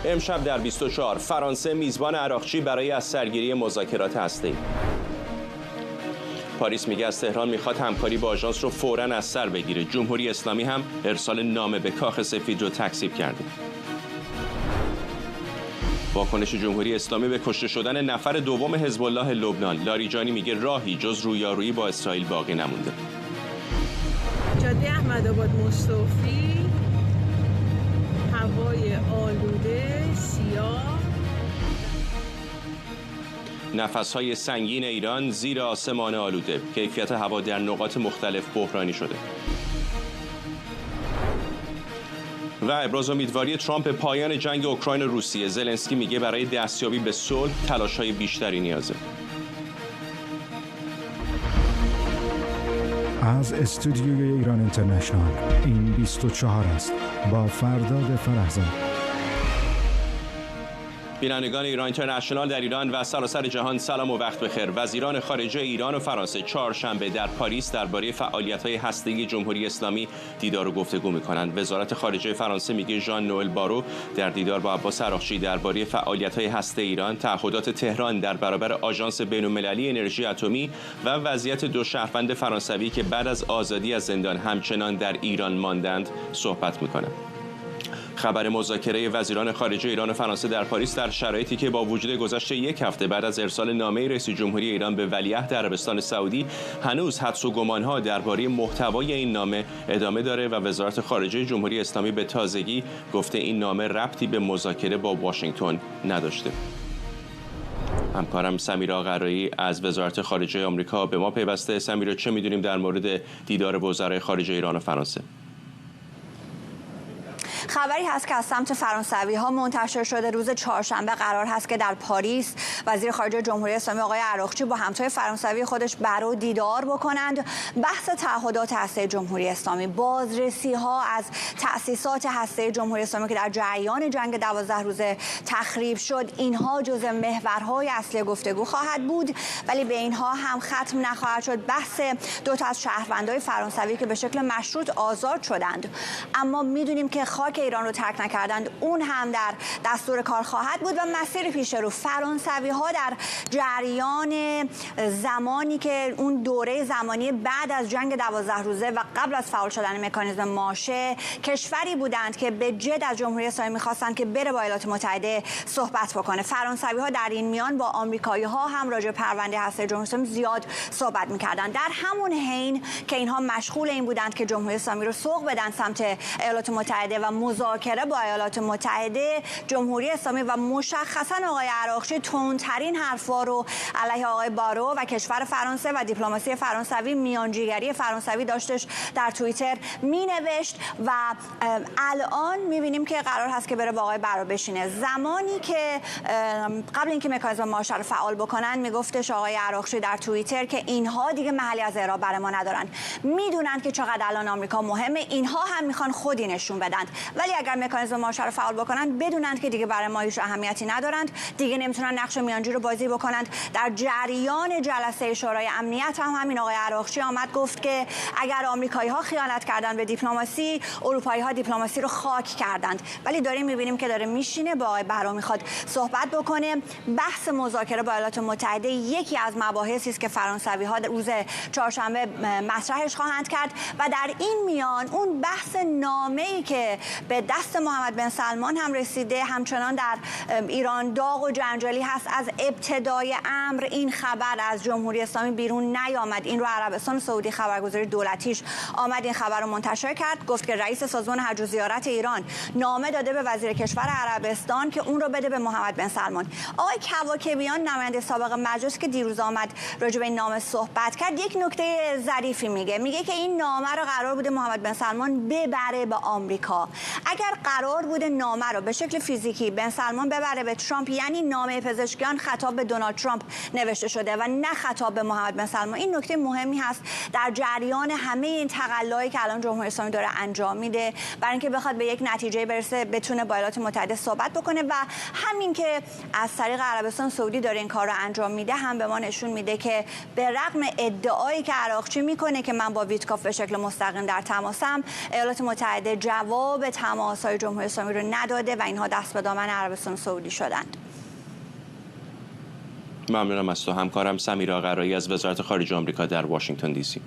امشب در 24 فرانسه میزبان عراقچی برای از سرگیری مذاکرات هسته‌ای. پاریس میگه از تهران میخواد همکاری با آژانس رو فوراً از سر بگیره. جمهوری اسلامی هم ارسال نامه به کاخ سفید رو تکذیب کرده. واکنش جمهوری اسلامی به کشته شدن نفر دوم حزب الله لبنان. لاریجانی میگه راهی جز رویارویی با اسرائیل باقی نمونده. جاده احمدآباد مصطفی، هوای آلوده سیاه. نفس‌های سنگین ایران زیر آسمان آلوده. کیفیت هوا در نقاط مختلف بحرانی شده. و ابراز امیدواری ترامپ به پایان جنگ اوکراین و روسیه. زلنسکی میگه برای دستیابی به صلح تلاش‌های بیشتری نیازه. از استودیوی ایران اینترنشنال این 24 است با فرداد فرحزاد. بینندگان ایران اینترنشنال در ایران و سراسر جهان سلام و وقت بخیر. وزیران خارجه ایران و فرانسه چهارشنبه در پاریس درباره فعالیت‌های هسته‌ای جمهوری اسلامی دیدار و گفتگو می‌کنند. وزارت خارجه فرانسه میگه ژان نوئل بارو در دیدار با عباس عراقچی درباره فعالیت‌های هسته‌ای ایران، تعهدات تهران در برابر آژانس بین‌المللی انرژی اتمی و وضعیت دو شهروند فرانسوی که بعد از آزادی از زندان همچنان در ایران ماندند صحبت می‌کنند. خبر مذاکره وزیران خارجه ایران و فرانسه در پاریس در شرایطی که با وجود گذشت یک هفته بعد از ارسال نامه رئیس جمهوری ایران به ولیعهد عربستان سعودی هنوز حدس و گمان‌ها درباره محتوای این نامه ادامه داره و وزارت خارجه جمهوری اسلامی به تازگی گفته این نامه ربطی به مذاکره با واشنگتن نداشته. همکارم سمیرا قرایی از وزارت خارجه آمریکا به ما پیوسته. سمیرا، چه می‌دونیم در مورد دیدار وزرای خارجه ایران و فرانسه؟ خبری هست که از سمت فرانسوی ها منتشر شده. روز چهارشنبه قرار هست که در پاریس وزیر خارجه جمهوری اسلامی آقای عراقچی با همتای فرانسوی خودش برای دیدار بکنند. بحث تعهدات هسته جمهوری اسلامی، بازرسی ها از تأسیسات هسته جمهوری اسلامی که در جریان جنگ 12 روزه تخریب شد، اینها جزء محورهای اصلی گفتگو خواهد بود، ولی به اینها هم ختم نخواهد شد. بحث دو تا از شهروندان فرانسوی که به شکل مشروط آزاد شدند اما میدونیم که خاک ایران رو ترک نکردند، اون هم در دستور کار خواهد بود و مسیر پیش رو. فرانسوی ها در جریان زمانی که اون دوره زمانی بعد از جنگ 12 روزه و قبل از فعال شدن مکانیزم ماشه کشوری بودند که به جد از جمهوری اسلامی می‌خواستند که بره با ایالات متحده صحبت بکنه. فرانسوی ها در این میان با آمریکایی ها هم راجع به پرونده هسته جمهوری اسلامی زیاد صحبت می‌کردند. در همون حین که اینها مشغول این بودند که جمهوری اسلامی رو سوق بدن سمت ایالات متحده و مذاکره با ایالات متحده، جمهوری اسلامی و مشخصا آقای عراقچی تندترین حرفا رو علیه آقای بارو و کشور فرانسه و دیپلماسی فرانسوی، میانجیگری فرانسوی داشتش در توییتر مینوشت و الان میبینیم که قرار هست که بره با آقای بارو بشینه. زمانی که قبل اینکه مکانیزم ماشه رو فعال بکنن میگفتش آقای عراقچی در توییتر که اینها دیگه محلی از اعراب برای ما ندارن، میدونن که چقدر الان آمریکا مهمه، اینها هم میخوان خودی نشون بدن، ولی اگر مکانیزم ماشه رو فعال بکنن بدونند که دیگه برای ما هیچ اهمیتی ندارند، دیگه نمیتونن نقش میانجی رو بازی بکنند. در جریان جلسه شورای امنیت هم همین آقای عراقچی آمد گفت که اگر آمریکایی ها خیانت کردن به دیپلماسی، اروپایی ها دیپلماسی رو خاک کردند. ولی داریم میبینیم که داره میشینه با آقای بارو میخواد صحبت بکنه. بحث مذاکره با ایالات متحده یکی از مباحثی است که فرانسوی ها روز چهارشنبه مطرحش خواهند کرد و در این میان اون بحث نامه‌ای که به دست محمد بن سلمان هم رسیده همچنان در ایران داغ و جنجالی هست. از ابتدای امر این خبر از جمهوری اسلامی بیرون نیامد. این رو عربستان سعودی خبرگزاری دولتیش آمد این خبر رو منتشر کرد، گفت که رئیس سازمان حج و زیارت ایران نامه داده به وزیر کشور عربستان که اون رو بده به محمد بن سلمان. آقای کواکبیان نماینده سابق مجلس که دیروز آمد راجع به این نامه صحبت کرد، یک نکته ظریفی میگه که این نامه رو قرار بوده محمد بن سلمان ببره به آمریکا. اگر قرار بوده نامه رو به شکل فیزیکی بن سلمان ببره به ترامپ، یعنی نامه پزشکیان خطاب به دونالد ترامپ نوشته شده و نه خطاب به محمد بن سلمان. این نکته مهمی هست در جریان همه این تقلایی که الان جمهوری اسلامی داره انجام میده برای اینکه بخواد به یک نتیجه برسه، بتونه با ایالات متحده صحبت بکنه و همین که از طریق عربستان سعودی داره این کار رو انجام میده هم به ما نشون میده که به رغم ادعایی که عراقچی میکنه که من با ویتکاف به شکل مستقیم در تماسم، ایالات متحده جواب اما آثار جمهوری اسلامی رو نداده و اینها دست به دامن عربستان سعودی شدند. ممنونم از تو همکارم سمیرا قرایی از وزارت خارجه آمریکا در واشنگتن دی سی.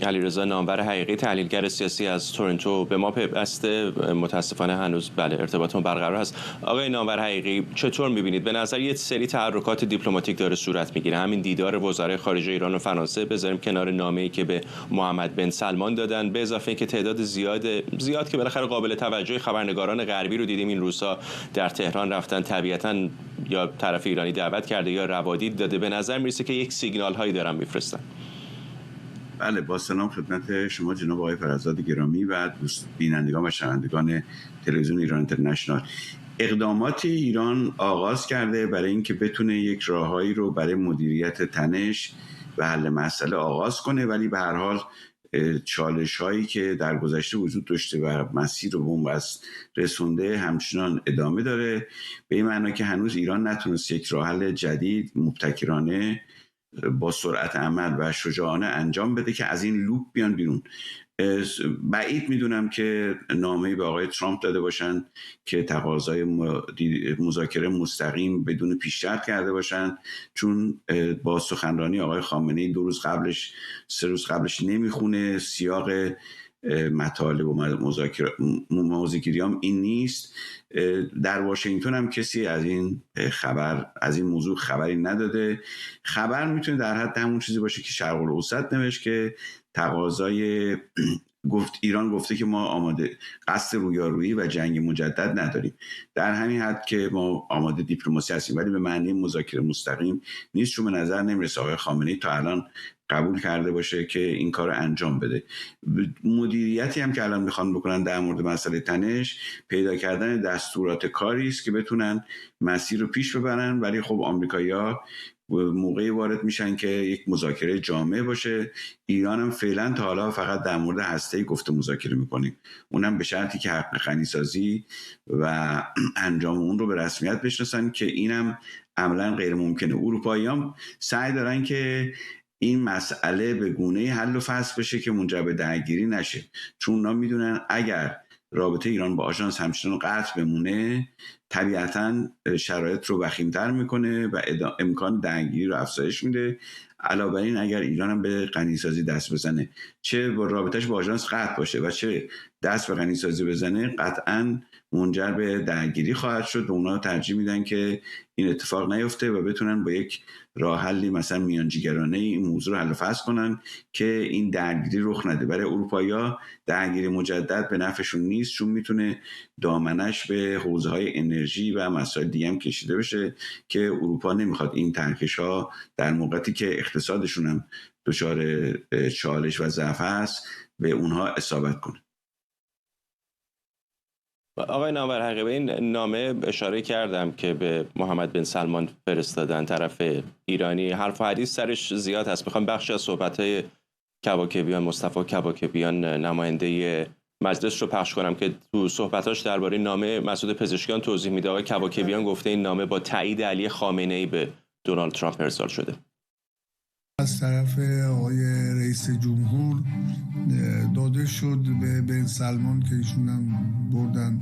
علیرضا نامور حقیقی تحلیلگر سیاسی از تورنتو به ما پیوسته، متاسفانه هنوز ارتباطمون برقرار هست. آقای نامور حقیقی چطور می‌بینید؟ به نظر یه سری تحرکات دیپلماتیک داره صورت میگیره، همین دیدار وزرای خارجه ایران و فرانسه، بذاریم کنار نامه‌ای که به محمد بن سلمان دادن، به اضافه اینکه تعداد زیاد که بالاخره قابل توجه خبرنگاران غربی رو دیدیم این روزها در تهران رفتن، طبیعتاً یا طرف ایرانی دعوت کرده یا روادید داده، به نظر میرسه که یک سیگنال هایی دارن میفرستن. بله، با سلام خدمت شما جناب آقای فرزاد گرامی و دوست بینندگان و شنوندگان تلویزیون ایران اینترنشنال. اقدامات ایران آغاز کرده برای اینکه بتونه یک راههایی رو برای مدیریت تنش و حل مسئله آغاز کنه، ولی به هر حال چالش هایی که در گذشته وجود داشته و مسیر رو بنبست رسونده همچنان ادامه داره، به این معنی که هنوز ایران نتونست یک راه حل جدید مبتکرانه با سرعت عمل و شجاعانه انجام بده که از این لوپ بیان بیرون. بعید میدونم که نامه‌ای به آقای ترامپ داده باشن که تقاضای مذاکره مستقیم بدون پیش شرط کرده باشن، چون با سخنرانی آقای خامنه‌ای 2 روز قبلش 3 روز قبلش نمیخونه، سیاق مطالب و موضوعگیری هم این نیست. در واشنگتن هم کسی از این موضوع خبری نداده. خبر میتونه در حد همون چیزی باشه که شرق الاوسط نوشت که تقاضای ایران گفته که ما آماده قصد رویارویی و جنگ مجدد نداریم، در همین حد که ما آماده دیپلماسی هستیم، ولی به معنی مذاکره مستقیم نیست، چون به نظر نمیرسه آقای خامنه‌ای تا الان قبول کرده باشه که این کار رو انجام بده. مدیریتی هم که الان میخوان بکنن در مورد مسئله تنش، پیدا کردن دستورات کاری است که بتونن مسیر رو پیش ببرن، ولی خب آمریکایی‌ها موقعی وارد میشن که یک مذاکره جامع باشه. ایران هم فعلا تا حالا فقط در مورد هسته‌ای گفته مذاکره میکنیم، اونم به شرطی که حق غنی‌سازی و انجام اون رو به رسمیت بشناسن که اینم عملاً غیر ممکنه. اروپایی‌ها سعی دارن که این مسئله به گونه‌ای حل و فصل بشه که منجر به درگیری نشه، چون اونا میدونن اگر رابطه ایران با آژانس همچنان قطع بمونه طبیعتاً شرایط رو وخیم‌تر میکنه و امکان درگیری رو افزایش میده. علاوه بر این اگر ایران هم به غنی‌سازی دست بزنه، چه با رابطش با آژانس قطع باشه و چه دست به غنی‌سازی بزنه، قطعاً منجر به درگیری خواهد شد و اونا ترجیح میدن که این اتفاق نیفته و بتونن با یک راه حلی مثلا میانجیگرانه این موضوع رو حل و فصل کنن که این درگیری رخ نده. برای اروپایی‌ها درگیری مجدد به نفعشون نیست، چون میتونه دامنش به حوزه‌های انرژی و مسائل دیگه هم کشیده بشه که اروپا نمیخواد این تنکش‌ها در موقعی که اقتصادشون هم دچار چالش و ضعف است به اونها اصابت کنه. آقای نامور حقیقی، به این نامه اشاره کردم که به محمد بن سلمان فرستادن طرف ایرانی، حرف و حدیث سرش زیاد هست. میخوام بخشی از صحبت‌های کباکبیان، مصطفی کباکبیان نماینده مجلس رو پخش کنم که تو صحبتاش درباره نامه مسعود پزشکیان توضیح میده. آقای کباکبیان گفته این نامه با تایید علی خامنه‌ای به دونالد ترامپ ارسال شده. از طرف آقای رئیس جمهور داده شد به بن سلمان که ایشون هم بردن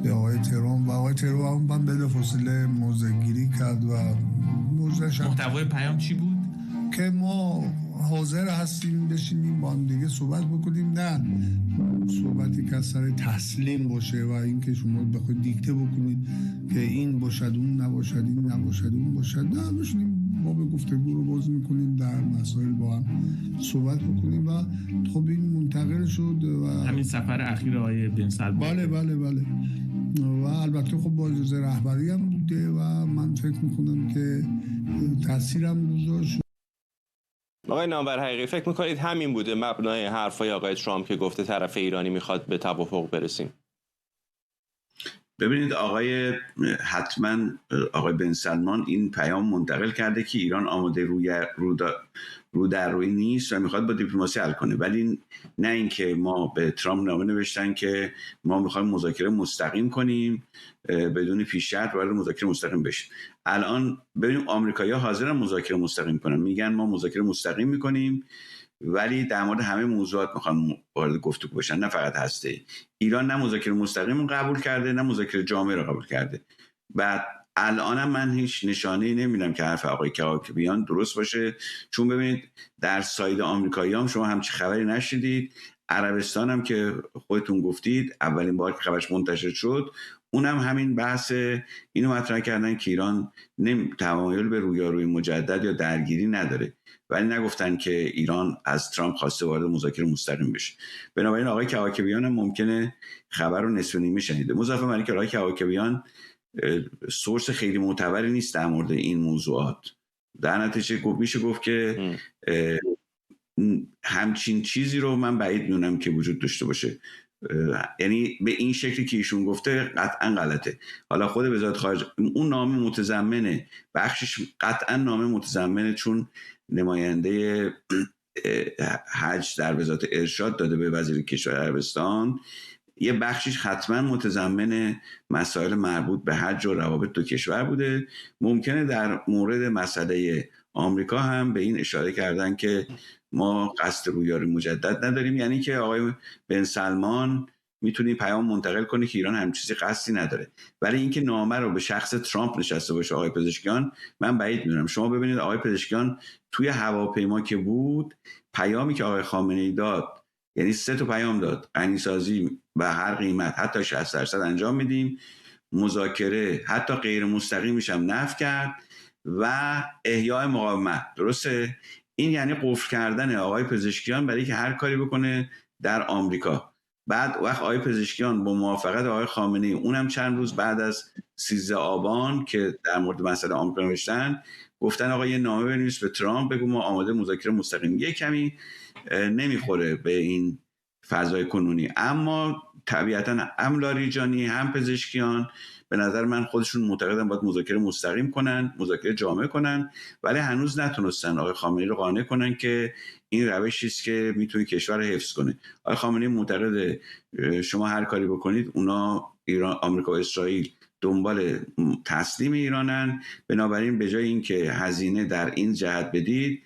به آقای ترامپ و آقای ترامپ هم بلافاصله موضع‌گیری کرد و محتوای پیام چی بود؟ که ما حاضر هستیم بشینیم با هم دیگه صحبت بکنیم، نه صحبتی که از سر تسلیم باشه و اینکه شما بخواید دیکته بکنید که این باشد اون نباشد، این نباشد اون باشد، نه بشینیم ما به گفتگو رو باز میکنیم، در مسائل با هم صحبت بکنیم و خب این منتقل شد و همین سفر اخیر آقای بن سلمان. بله و البته خب با اجازه رهبری هم بوده و من فکر میکنم که تاثیرم گذاشت. آقای نامور حقیقی، فکر میکنید همین بوده مبنای حرفای آقای ترامپ که گفته طرف ایرانی میخواد به توافق برسیم؟ ببینید حتما آقای بن سلمان این پیام منتقل کرده که ایران آماده رو در روی نیست و میخواد با دیپلماسی حل کنه، ولی نه اینکه ما به ترامپ نامه نوشتن که ما میخوایم مذاکره مستقیم کنیم بدون پیش شرط وارد مذاکره مستقیم بشیم. الان ببینیم آمریکایی‌ها حاضرن مذاکره مستقیم کنن، میگن ما مذاکره مستقیم میکنیم ولی در مورد همه موضوعات میخوان وارد گفتگو بشن، نه فقط هسته. ایران نه مذاکره مستقیم قبول کرده نه مذاکره جامع رو قبول کرده. بعد الانم من هیچ نشانه‌ای نمی‌بینم که حرف آقای کاکبیان درست باشه، چون ببینید در ساید آمریکایی هم شما همچی خبری نشدید. عربستان هم که خودتون گفتید اولین بار که خبرش منتشر شد، اونم همین بحث اینو مطرح کردن که ایران تمایل به رویارویی مجدد یا درگیری نداره، ولی نگفتن که ایران از ترامپ خواسته وارد مذاکره مستقیم بشه. بنابراین آقای کاکبیان هم ممکنه خبر رو نصف نیمه شنیده. مضافه بر اینکه آقای کاکبیان سورس خیلی معتبری نیست در مورد این موضوعات. در نتیجه میشه گفت که همچین چیزی رو من بعید می‌دونم که وجود داشته باشه، یعنی به این شکلی که ایشون گفته قطعا غلطه. حالا خود وزارت خارجه اون نامه متضمنه، بخشش قطعا نامه متضمنه، چون نماینده حج در وزارت ارشاد داده به وزیر کشور عربستان، یه بخشش حتما متضمن مسائل مربوط به حج و روابط دو کشور بوده. ممکنه در مورد مسئله آمریکا هم به این اشاره کردن که ما قصد رویارویی مجدد نداریم، یعنی که آقای بن سلمان میتونی پیام منتقل کنه که ایران هم چیزی قصدی نداره. ولی اینکه نامه رو به شخص ترامپ نشسته باشه آقای پزشکیان، من بعید میدونم. شما ببینید آقای پزشکیان توی هواپیما که بود، پیامی که آقای خامنه‌ای داد، یعنی 3 تا پیام داد: غنیسازی به هر قیمت، حتی 60% انجام میدیم، مذاکره حتی غیر مستقیمش هم نفی کرد، و احیای مقاومت. درسته؟ این یعنی قفل کردن آقای پزشکیان برای که هر کاری بکنه در آمریکا. بعد وقت آقای پزشکیان با موافقت آقای خامنه‌ای، اونم چند روز بعد از 13 آبان که در مورد مسئله آمریکا نوشتن، گفتن آقا یه نامه بنویس به ترامپ بگو ما آماده مذاکره مستقیم. یه کمی نمیخوره به این فضای کنونی. اما طبیعتا هم لاریجانی هم پزشکیان به نظر من خودشون معتقدن باید مذاکره مستقیم کنن، مذاکره جامع کنن، ولی هنوز نتونستن آقای خامنه‌ای رو قانع کنن که این روشی است که میتونه کشور رو حفظ کنه. آقای خامنه‌ای معتقد شما هر کاری بکنید اونا، ایران، آمریکا و اسرائیل دنبال تسلیم ایرانن، بنابراین به جای اینکه هزینه در این جهت بدید،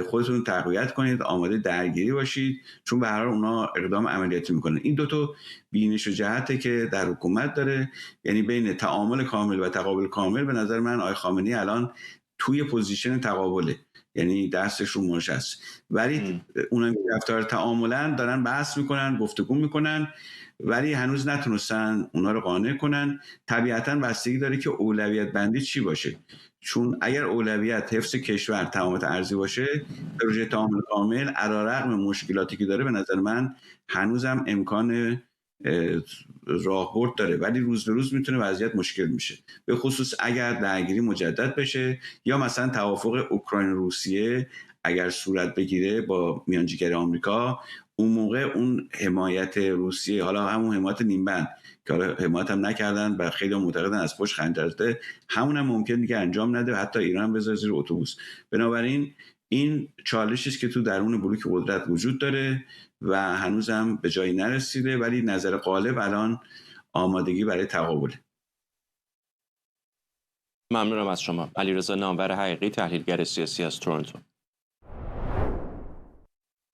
خودتون تقویت کنید، آماده درگیری باشید، چون به هر حال اونا اقدام عملیاتی میکنن. این 2 تا بینش و جهته که در حکومت داره، یعنی بین تعامل کامل و تقابل کامل. به نظر من آقای خامنه‌ای الان توی پوزیشن تقابله، یعنی دستش رو منش است، ولی اونا رفتار تعاملا دارن بحث میکنن، گفتگو میکنن، ولی هنوز نتونستن اونا رو قانع کنن. طبیعتاً بستگی داره که اولویت بندی چی باشه، چون اگر اولویت حفظ کشور، تمامیت ارضی باشه، پروژه تعامل کامل علیرغم مشکلاتی که داره به نظر من هنوزم امکان راهبرد داره، ولی روز به روز میتونه وضعیت مشکل میشه، به خصوص اگر درگیری مجدد بشه یا مثلا توافق اوکراین روسیه اگر صورت بگیره با میانجیگری آمریکا. اون موقع اون حمایت روسیه، حالا همون حمایت نیمبند که حالا حمایت هم نکردن و خیلی معتقدن از پشت خنجر زده، همون هم ممکن دیگه انجام نده، حتی ایران بذاره زیر اتوبوس. بنابراین این چالشی است که تو درون بلوک قدرت وجود داره و هنوزم به جایی نرسیده، ولی نظر غالب الان آمادگی برای تقابله. ممنونم از شما. علیرضا نامور حقیقی، تحلیلگر سیاسی از تورنتو.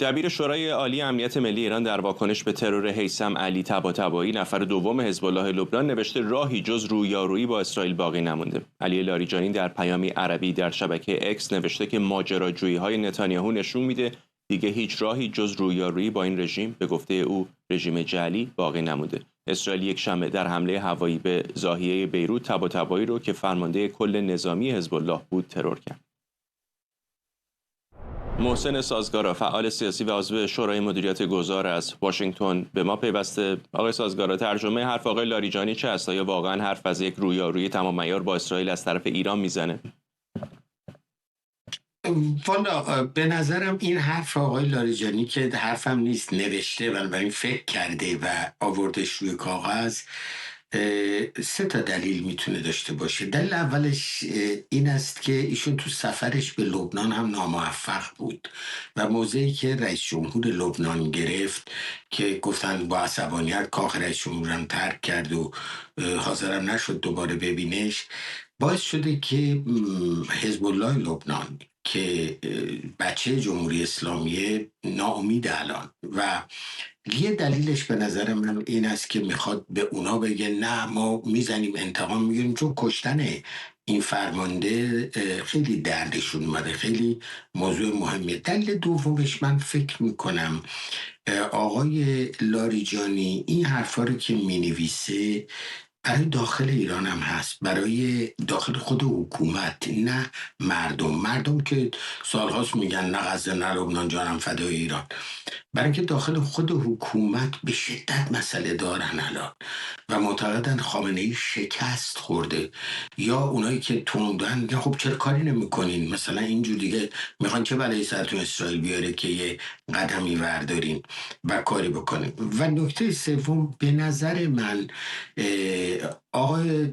دبیر شورای عالی امنیت ملی ایران در واکنش به ترور هیثم علی طباطبایی، نفر دوم حزب الله لبنان، نوشته راهی جز رویارویی با اسرائیل باقی نمونده. علی لاریجانی در پیامی عربی در شبکه اکس نوشته که ماجراجویی‌های نتانیاهو نشون میده دیگه هیچ راهی جز رویارویی با این رژیم، به گفته او رژیم جعلی، باقی نمونده. اسرائیل یک شنبه در حمله هوایی به زاهیه بیروت طباطبایی رو که فرمانده کل نظامی حزب الله بود ترور کرد. محسن سازگارا، فعال سیاسی و عضو شورای مدیریت گذار از واشنگتن به ما پیوسته. آقای سازگارا، ترجمه حرف آقای لاریجانی چه است؟ آیا واقعا حرف از یک رویارویی تمام عیار با اسرائیل از طرف ایران میزنه؟ والا به نظرم این حرف آقای لاریجانی که حرفم نیست، نوشته و برای فکر کرده و آوردش روی کاغذ، 3 تا دلیل میتونه داشته باشه. دلیل اولش این است که ایشون تو سفرش به لبنان هم ناموفق بود و موضعی که رئیس جمهور لبنان گرفت که گفتن با عصبانیت کاخ رئیس جمهورم ترک کرد و حاضرم نشد دوباره ببینش، باعث شده که حزب الله لبنان که بچه جمهوری اسلامی ناامید الان و یه دلیلش به نظر من این است که میخواد به اونا بگه نه ما میزنیم انتقام میگیریم، چون کشتن این فرمانده خیلی دردشون اومده، خیلی موضوع مهمیه. دلیل دومش من فکر میکنم آقای لاریجانی این حرفا رو که مینویسه برای داخل ایران هم هست، برای داخل خود حکومت، نه مردم که سالهاست میگن نه غزه نه لبنان جانم فدای ایران، برای اینکه داخل خود حکومت به شدت مسئله دارن الان و معتقدن خامنه‌ای شکست خورده، یا اونایی که توندن میگن خب چرا کاری نمی‌کنین، مثلا اینجور دیگه میخوان چه بلایی سرتون اسرائیل بیاره که یه قدمی وردارین و کاری بکنین. و نکته سوم به نظر من آقای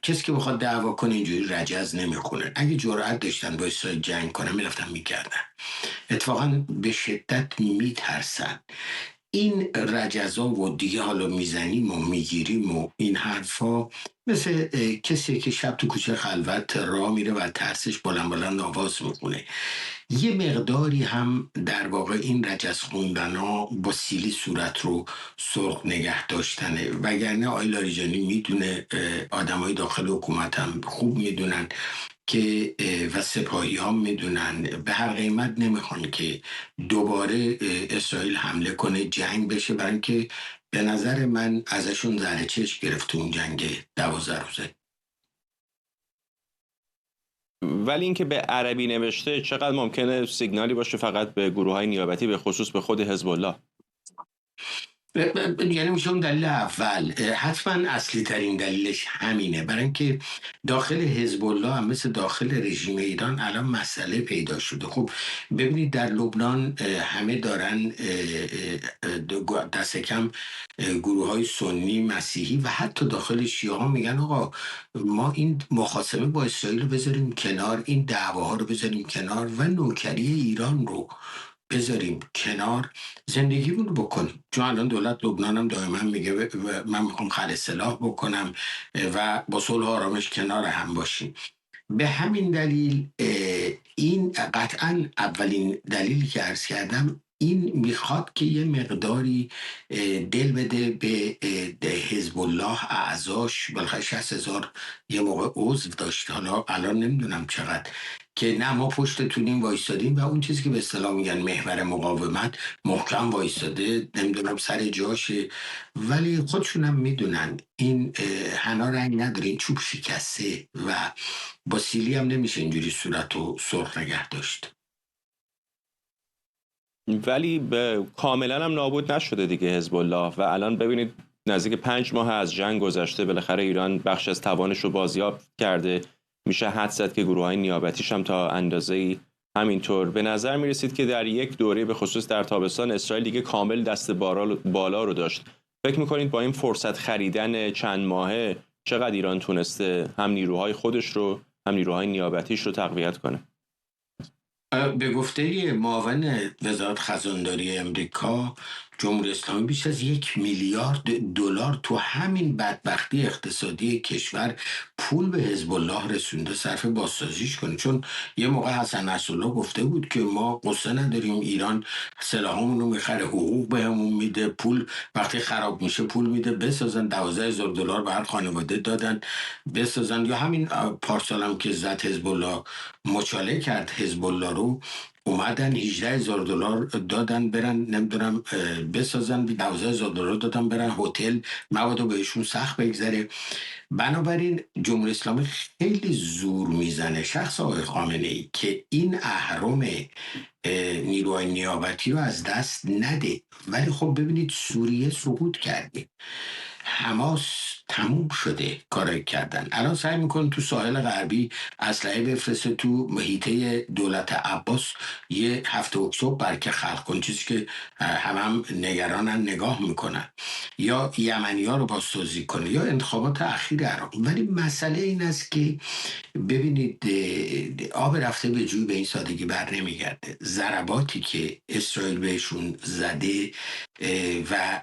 کسی که بخواد دعوا کنه اینجوری رجز نمیکنه، اگه جرأت داشتن با اسرائیل جنگ کنن میرفتن میکردن، اتفاقا به شدت میترسن. این رجزا و دیگه حالا میزنیم و میگیریم و این حرفا مثل کسی که شب تو کوچه خلوت راه میره و ترسش بلند بلند آواز میخونه. یه مقداری هم در واقع این رجز خوندن ها با سیلی صورت رو سرخ نگه داشتنه، وگرنه آقای لاریجانی میدونه، آدمای داخل حکومت هم خوب میدونن که و سپاهی ها میدونن به هر قیمت نمیخوان که دوباره اسرائیل حمله کنه، جنگ بشه، برای اینکه به نظر من ازشون زهر چشم گرفت اون جنگ 12 روزه. ولی اینکه به عربی نوشته چقدر ممکنه سیگنالی باشه فقط به گروه‌های نیابتی، به خصوص به خود حزب الله؟ یعنی میشه اون دلیل اول، حتما اصلی ترین دلیلش همینه، برای اینکه داخل حزب الله هم مثل داخل رژیم ایران الان مسئله پیدا شده. خب ببینید در لبنان همه دارن دست کم گروه های سنی مسیحی و حتی داخل شیعه ها میگن آقا ما این مخاصمه با اسرائیل رو بذاریم کنار، این دعواها رو بذاریم کنار و نوکری ایران رو بذاریم کنار، زندگیمون رو بکنیم. چون الان دولت لبنان هم دائما میگه من میخوام خلع سلاح بکنم و با صلح و آرامش کنار هم باشیم. به همین دلیل این قطعا اولین دلیلی که عرض کردم این میخواد که یه مقداری دل بده به حزب الله، اعضاش بالاخره 60,000 یه موقع عضو داشت، حالا الان نمیدونم چقدر، که نه ما پشتتونیم وایستادیم و اون چیزی که به اصطلاح میگن محور مقاومت محکم وایستاده، نمیدونم سر جاشه، ولی خودشون هم میدونن این حنا رنگ نداره، این چوب شکسته و با سیلی هم نمیشه اینجوری صورت و سرخ نگه داشت. ولی کاملا هم نابود نشده دیگه حزب الله و الان ببینید نزدیک 5 ماه از جنگ گذشته، بالاخره ایران بخش از توانش رو بازیاب کرده، میشه حدس زد که گروه‌های نیابتیش هم تا اندازه‌ای همینطور. به نظر میرسید که در یک دوره به خصوص در تابستان اسرائیل دیگه کامل دست بالا رو داشت. فکر میکنید با این فرصت خریدن چند ماهه چقدر ایران تونسته هم نیروهای خودش رو هم نیروهای نیابتیش رو تقویت کنه؟ به گفته معاون وزارت خزانداری امریکا، جمهوری اسلامی بیش از 1 میلیارد دلار تو همین بدبختی اقتصادی کشور پول به حزب الله رسونده صرف بازسازیش کنه. چون یه موقع حسن نصرالله گفته بود که ما قصه نداریم، ایران سلاحامون رو میخره، حقوق بهمون میده، پول وقتی خراب میشه پول میده بسازن، 12,000 دلار به هر خانواده دادن بسازن. یا همین پارسال هم که زد حزب الله مچاله کرد حزب الله رو، اومدن 18,000 دلار دادن برن نمیدونم بسازن، 12,000 دلار دادن برن هتل، مبادا بهشون سخت بگذره. بنابراین جمهوری اسلامی خیلی زور میزنه شخص آقای خامنه‌ای که این اهرم نیروهای نیابتی رو از دست نده. ولی خب ببینید سوریه سقوط کرده، حماس تموم شده کارایی کردن، الان سعی میکنن تو ساحل غربی اسلحه بفرسته تو محیطه دولت عباس، یه هفته اکتبر برکه خلق کن، چیزی که هم نگرانن نگاه میکنن، یا یمنی ها رو بازسازی کنه، یا انتخابات اخیر عراق. ولی مسئله این است که ببینید آب رفته به جوی به این سادگی بر نمیگرده. ضرباتی که اسرائیل بهشون زده و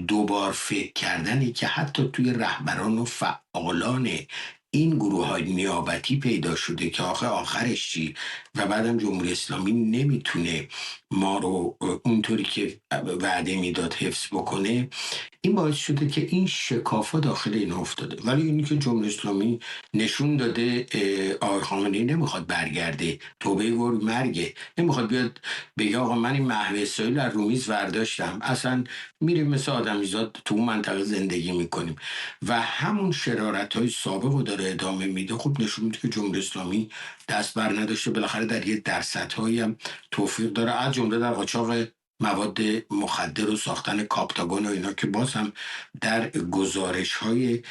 دوبار فکر کردنی که حتی توی رهبران و فعالان این گروه های نیابتی پیدا شده که آخرش چی و بعدم جمهوری اسلامی نمیتونه ما رو اونطوری که وعده میداد حفظ بکنه، این باعث شده که این شکافا داخل این افتاده. ولی اینی که جمهوری اسلامی نشون داده آقای خامنه‌ای نمیخواد برگرده، توبه مرگه، نمیخواد بیاد بگه آقا من این محو اسرائیل از رومیز ورداشتم، اصلا میریم مثل آدمیزاد تو اون منطقه زندگی میکنیم و همون شرارت‌های سابق رو داره ادامه میده. خب نشون میده که جمهوری اسلامی دست بر نداشته، بالاخره در یه درصدهایی هم توفیق داره، از جمله در قاچاق مواد مخدر و ساختن کاپتاگون و اینا که باز هم در گزارش‌های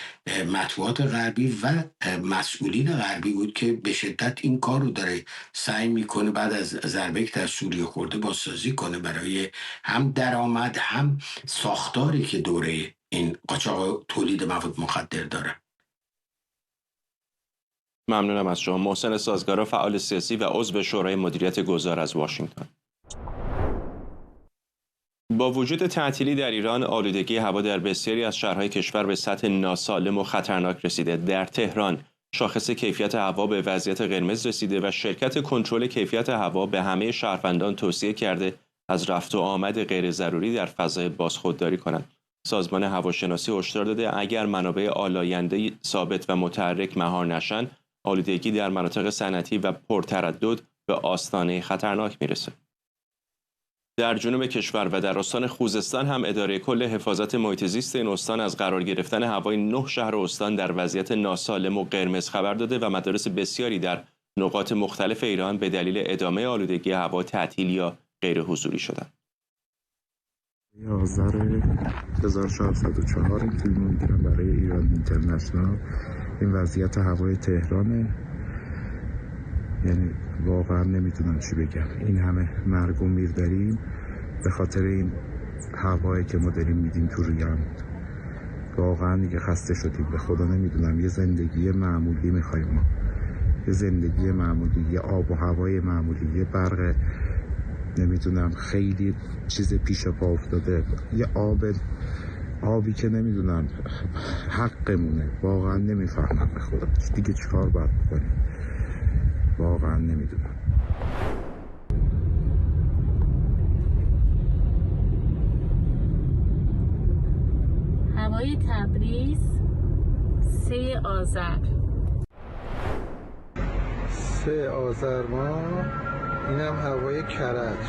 مطبوعات غربی و مسئولین غربی بود که به شدت این کار رو داره سعی میکنه بعد از ضربه‌ای که در سوریه خورده بازسازی کنه برای هم درآمد هم ساختاری که دوره این قاچاق تولید مواد مخدر داره. ممنونم از شما. محسن سازگارا، فعال سیاسی و عضو شورای مدیریت گذار از واشنگتن. با وجود تعطیلی در ایران، آلودگی هوا در بسیاری از شهرهای کشور به سطح ناسالم و خطرناک رسیده. در تهران شاخص کیفیت هوا به وضعیت قرمز رسیده و شرکت کنترل کیفیت هوا به همه شهروندان توصیه کرده از رفت و آمد غیر ضروری در فضای باز خودداری کنند. سازمان هواشناسی هشدار داده اگر منابع آلاینده ثابت و متحرک مهار نشن، آلودگی در مناطق صنعتی و پرتردد به آستانه خطرناک میرسه. در جنوب کشور و در استان خوزستان هم اداره کل حفاظت محیط زیست این استان از قرار گرفتن هوای 9 شهر استان در وضعیت ناسالم و قرمز خبر داده و مدارس بسیاری در نقاط مختلف ایران به دلیل ادامه آلودگی هوا تعطیل یا غیر حضوری شدند. آذر 1404 این فیلم میگیرم برای ایران اینترنشنال. این وضعیت هوای تهرانه، یعنی واقعا نمیتونم چی بگم. این همه مرگ و میر داریم به خاطر این هوایی که ما داریم میدیم تو ریان. واقعا دیگه خسته شدیم. به خدا نمیدونم، یه زندگی معمولی میخوایم ما، یه زندگی معمولی، یه آب و هوای معمولی، یه برق نمیدونم خیلی چیز پیش پا افتاده، یه آبی که نمیدونم حقمونه. واقعا نمیفهمم به خدا دیگه چیکار باید بکنیم، واقعا نمیدونم. هوای تبریز 3 آذر 3 آذر ماه. اینم هوای کرج،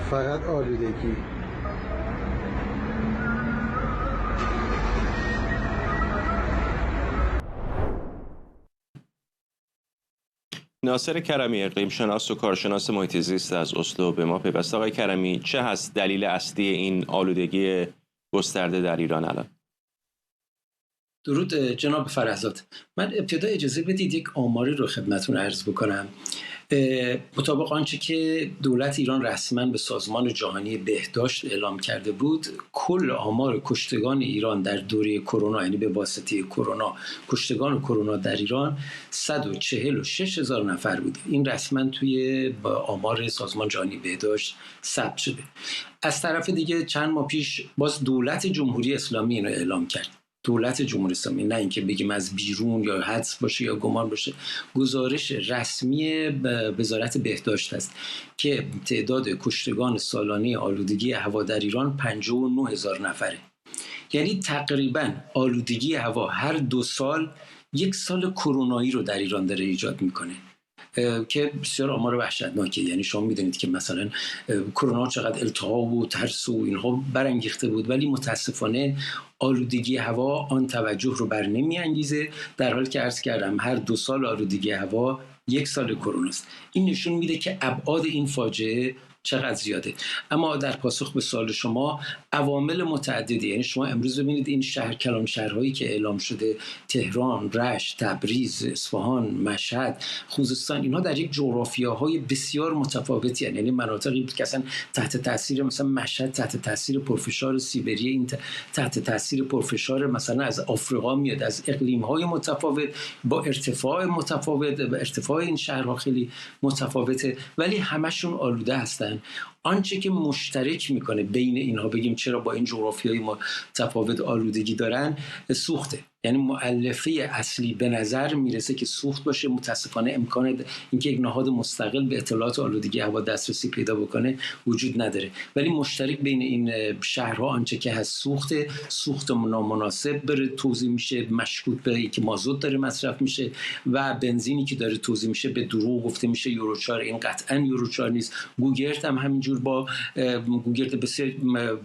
فقط آلودگی. ناصر کرمی، اقلیم شناس و کارشناس محیط زیست از اسلو به ما پیوسته. آقای کرمی، چه هست دلیل اصلی این آلودگی گسترده در ایران الان؟ درود جناب فرزاد. من ابتدا اجازه بدید یک آماری رو خدمتتون عرض بکنم. مطابق آنچه که دولت ایران رسما به سازمان جهانی بهداشت اعلام کرده بود، کل آمار کشتگان ایران در دوره کرونا، یعنی به واسطه کرونا کشتگان کرونا در ایران 146,000 نفر بود. این رسما توی آمار سازمان جهانی بهداشت ثبت شده. از طرف دیگه چند ماه پیش باز دولت جمهوری اسلامی اینو اعلام کرد. دولت جمهوری اسلامی، نه اینکه بگیم از بیرون یا حدس باشه یا گمان باشه، گزارش رسمی وزارت بهداشت است که تعداد کشتگان سالانه آلودگی هوا در ایران 59,000 نفره. یعنی تقریبا آلودگی هوا هر 2 سال 1 سال کرونایی رو در ایران داره ایجاد میکنه که بسیار آمار وحشتناکه. یعنی شما میدونید که مثلا کرونا چقدر التهاب و ترس و اینها برانگیخته بود، ولی متاسفانه آلودگی هوا آن توجه رو بر نمیانگیزه، در حالی که عرض کردم هر 2 سال آلودگی هوا 1 سال کرونا است. این نشون میده که ابعاد این فاجعه چقدر زیاده. اما در پاسخ به سوال شما، عوامل متعددی، یعنی شما امروز ببینید این کلان شهرهایی که اعلام شده، تهران، رشت، تبریز، اصفهان، مشهد، خوزستان، اینها در یک جغرافیاهای بسیار متفاوتی هستند. یعنی مناطقی که اصلا تحت تاثیر، مثلا مشهد تحت تاثیر پرفشار سیبری، این تحت تاثیر پرفشار مثلا از آفریقا میاد، از اقلیم‌های متفاوت با ارتفاع متفاوت، ارتفاع این شهرها خیلی متفاوته، ولی همشون آلوده هستن. آنچه که مشترک میکنه بین اینها، بگیم چرا با این جغرافیای متفاوت آلودگی دارن، سوخته. یعنی مؤلفه اصلی به نظر میرسه که سوخت باشه. متاسفانه امکان اینکه یک نهاد مستقل به اطلاعات آلودگی هوا دسترسی پیدا بکنه وجود نداره، ولی مشترک بین این شهرها آنچه که هست سوخت نامناسب داره توزیع میشه، مشکوک به اینکه مازوت داره مصرف میشه و بنزینی که داره توزیع میشه به دروغ گفته میشه یورو 4. این قطعا یورو 4 نیست. گوگرد هم همینجور، با گوگرد بسیار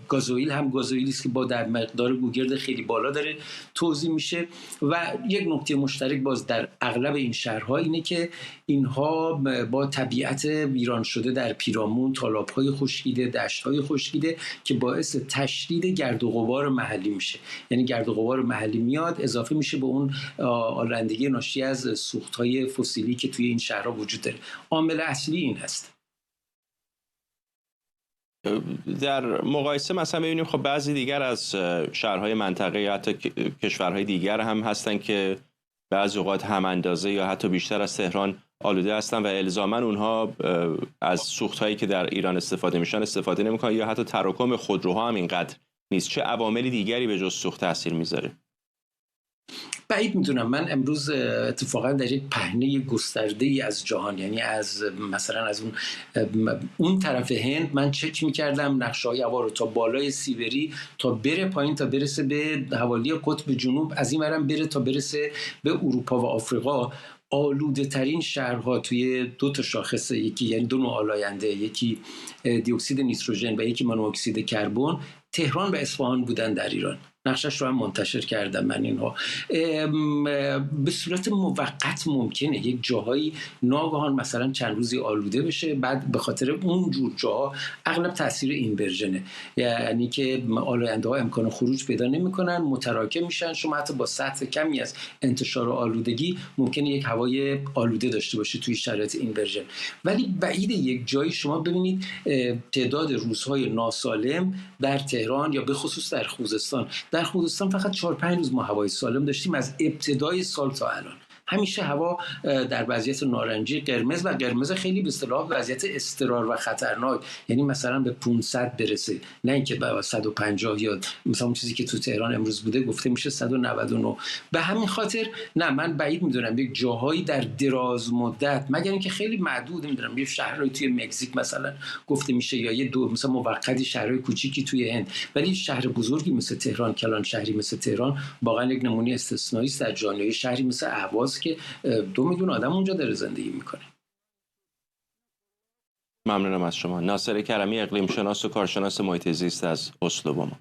گازوئیل هم گازوئیلی است که با در مقدار گوگرد خیلی بالا داره توزیع میشه. و یک نکته مشترک باز در اغلب این شهرها اینه که اینها با طبیعت ویران شده در پیرامون، تالاب‌های خشکیده، دشت‌های خشکیده که باعث تشدید گرد و غبار محلی میشه. یعنی گرد و غبار محلی میاد اضافه میشه به اون آلودگی ناشی از سوخت‌های فسیلی که توی این شهرها وجود داره. عامل اصلی این هست. در مقایسه مثلا ببینیم خب بعضی دیگر از شهرهای منطقه یا حتی کشورهای دیگر هم هستن که بعضی اوقات هم اندازه یا حتی بیشتر از تهران آلوده هستن و الزاما اونها از سوخت‌هایی که در ایران استفاده میشن استفاده نمیکنن یا حتی تراکم خودروها هم اینقدر نیست. چه عواملی دیگری به جز سوخت تاثیر میذاره؟ بعید میدونم. من امروز اتفاقا در یک پهنه گسترده‌ای از جهان، یعنی از مثلا از اون طرف هند من چک میکردم نقشه‌های هوا رو تا بالای سیبری تا بره پایین تا برسه به حوالی قطب جنوب، از این ورم بره تا برسه به اروپا و آفریقا. آلوده ترین شهرها توی دو تا شاخص، یکی یعنی دو نوع آلاینده، یکی دی اکسید نیتروژن و یکی مونوکسید کربن، تهران و اصفهان بودن در ایران. نقشش رو هم منتشر کردم من اینها. به صورت موقت ممکنه یک جاهایی ناگهان مثلا چند روزی آلوده بشه، بعد به خاطر اون جور جاها اغلب تاثیر اینورژنه، یعنی که آلاینده ها امکان خروج پیدا نمی‌کنن، متراکم میشن. شما حتی با سطح کمی از انتشار آلودگی ممکنه یک هوای آلوده داشته باشی توی شرایط اینورژن. ولی بعید یک جایی شما ببینید تعداد روزهای ناسالم در تهران یا به خصوص در خوزستان فقط 4-5 روز ما هوای سالم داشتیم از ابتدای سال تا الان. همیشه هوا در وضعیت نارنجی، قرمز و قرمز خیلی به اصطلاح وضعیت اضطرار و خطرناک، یعنی مثلا به 500 برسه، نه اینکه به 150 یا مثلا اون چیزی که تو تهران امروز بوده گفته میشه 199. به همین خاطر نه، من بعید میدونم یک جاهایی در دراز مدت، مگر اینکه خیلی معدود، نمیدونم یه شهرایی توی مکزیک مثلا گفته میشه یا یه دو مثلا موقتی شهرهای کوچیکی توی هند، ولی شهر بزرگی مثل تهران، کلان شهری مثل تهران واقعا یک نمونه استثنایی است در جامعه. شهری مثل اهواز که 2 میلیون آدم اونجا داره زندگی میکنه. ممنونم از شما. ناصر کرمی، اقلیم شناس و کارشناس محیط زیست از اسلو با ما.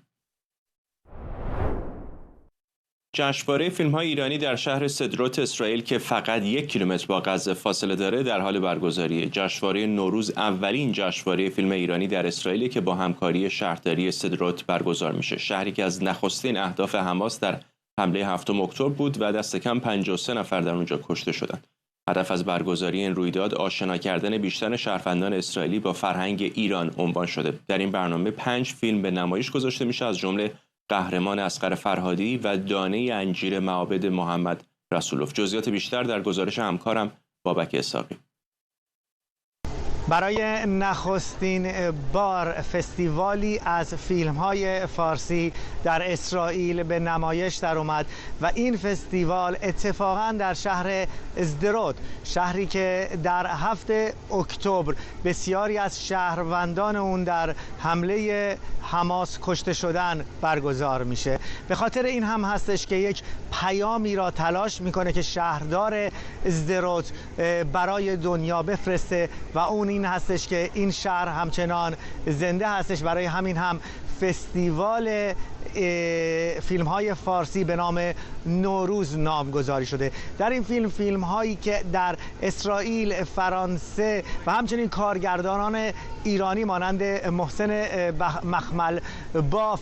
جشنواره فیلم‌های ایرانی در شهر سدروت اسرائیل که فقط 1 کیلومتر با غزه فاصله داره در حال برگزاریه. جشنواره نوروز اولین جشنواره فیلم ایرانی در اسرائیل که با همکاری شهرداری سدروت برگزار میشه. شهری که از نخستین اهداف حماس در حمله 7 اکتبر بود و دست کم 53 نفر در اونجا کشته شدند. هدف از برگزاری این رویداد آشنا کردن بیشتر شهروندان اسرائیلی با فرهنگ ایران عنوان شده. در این برنامه 5 فیلم به نمایش گذاشته میشه، از جمله قهرمان اصغر فرهادی و دانه انجیر معابد محمد رسولوف. جزئیات بیشتر در گزارش همکارم بابک اسحاقی. برای نخستین بار فستیوالی از فیلم‌های فارسی در اسرائیل به نمایش در اومد و این فستیوال اتفاقاً در شهر ازدرود، شهری که در 7 اکتبر بسیاری از شهروندان اون در حمله حماس کشته شدن برگزار میشه. به خاطر این هم هستش که یک پیامی را تلاش میکنه که شهردار ازدرود برای دنیا بفرسته و اون این هستش که این شهر همچنان زنده هستش. برای همین هم فستیوال فیلم های فارسی به نام نوروز نامگذاری شده. در این فیلم هایی که در اسرائیل، فرانسه و همچنین کارگردانان ایرانی مانند محسن مخمل باف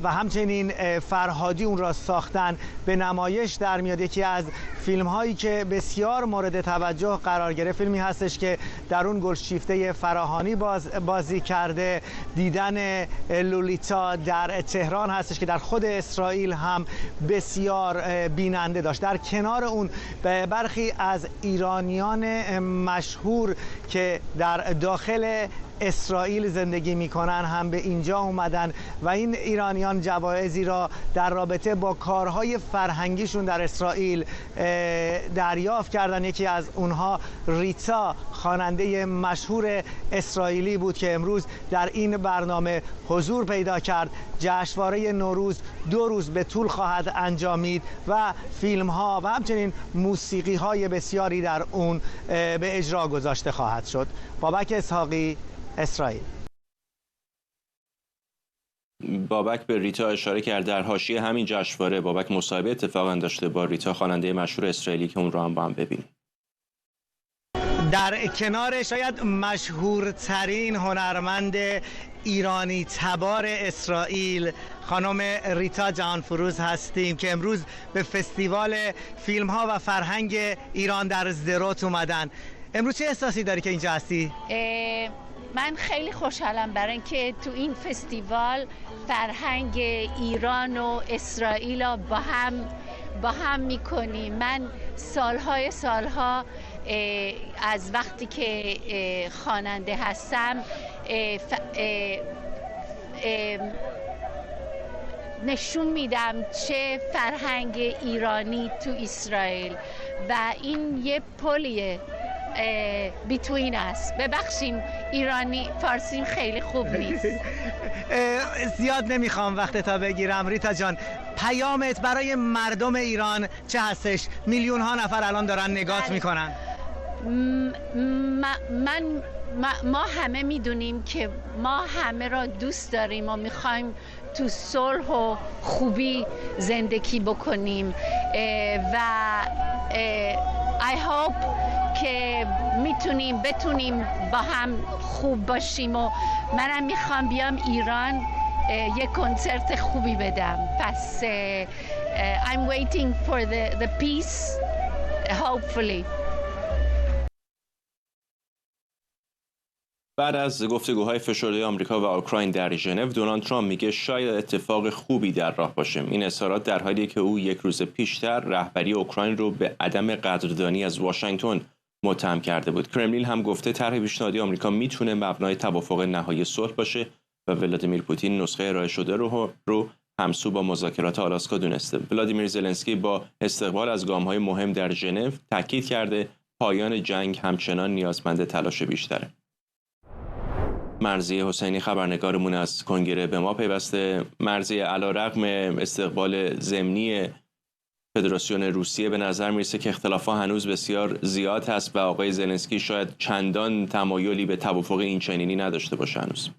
و همچنین فرهادی اون را ساختن به نمایش در میاد. یکی از فیلم هایی که بسیار مورد توجه قرار گرفت فیلمی هستش که در اون گلشیفته فراهانی بازی کرده. دیدن لولیتا در تهران هستش که در خود اسرائیل هم بسیار بیننده داشت. در کنار اون برخی از ایرانیان مشهور که در داخل اسرائیل زندگی میکنن هم به اینجا اومدن و این ایرانیان جوایزی را در رابطه با کارهای فرهنگیشون در اسرائیل دریافت کردن. یکی از اونها ریتا، خواننده مشهور اسرائیلی بود که امروز در این برنامه حضور پیدا کرد. جشنواره نوروز 2 روز به طول خواهد انجامید و فیلم ها و همچنین موسیقی های بسیاری در اون به اجرا گذاشته خواهد شد. بابک اسحاقی، اسرائیل. بابک به ریتا اشاره کرد. در حاشیه همین جشنواره بابک مصاحبه اتفاقا داشته با ریتا، خواننده مشهور اسرائیلی، که اون رو هم با هم ببینیم. در کنار شاید مشهورترین هنرمند ایرانی تبار اسرائیل خانم ریتا جهانفروز هستیم که امروز به فستیوال فیلم ها و فرهنگ ایران در سدرات اومدن. امروز چه احساسی داری که اینجا هستی؟ من خیلی خوشحالم برای اینکه تو این فستیوال فرهنگ ایران و اسرائیل رو با هم میکنیم. من سالها از وقتی که خواننده هستم نشون میدم چه فرهنگ ایرانی تو اسرائیل و این یه پلیه بیتوین است. ببخشیم ایرانی فارسیم خیلی خوب نیست. زیاد نمیخوام وقت تا بگیرم. ریتا جان، پیامت برای مردم ایران چه هستش؟ میلیون ها نفر الان دارن نگات میکنن. ما همه میدونیم که ما همه را دوست داریم و میخوایم تو صلح و خوبی زندگی بکنیم و I hope که بتونیم با هم خوب باشیم و منم میخوام بیام ایران یک کنسرت خوبی بدم. پس I'm waiting for the peace, hopefully. بعد از گفتگوهای فشرده آمریکا و اوکراین در ژنو، دونالد ترامپ میگه شاید اتفاق خوبی در راه باشه. این اظهارات در حالیه که او 1 روز پیشتر رهبری اوکراین رو به عدم قدردانی از واشنگتن متهم کرده بود. کرملین هم گفته طرح پیشنهادی آمریکا میتونه مبنای توافق نهایی صلح باشه و ولادیمیر پوتین نسخه ارائه شده رو همسو با مذاکرات آلاسکا دونسته. ولادیمیر زلنسکی با استقبال از گام‌های مهم در ژنو تاکید کرده پایان جنگ همچنان نیازمند تلاش بیشتره. مرضیه حسینی خبرنگارمون از کنگره به ما پیوسته. مرضیه، علیرغم استقبال ضمنی فدراسیون روسیه به نظر میرسه که اختلافات هنوز بسیار زیاد هست و آقای زلنسکی شاید چندان تمایلی به توافق این چنینی نداشته باشه هنوز.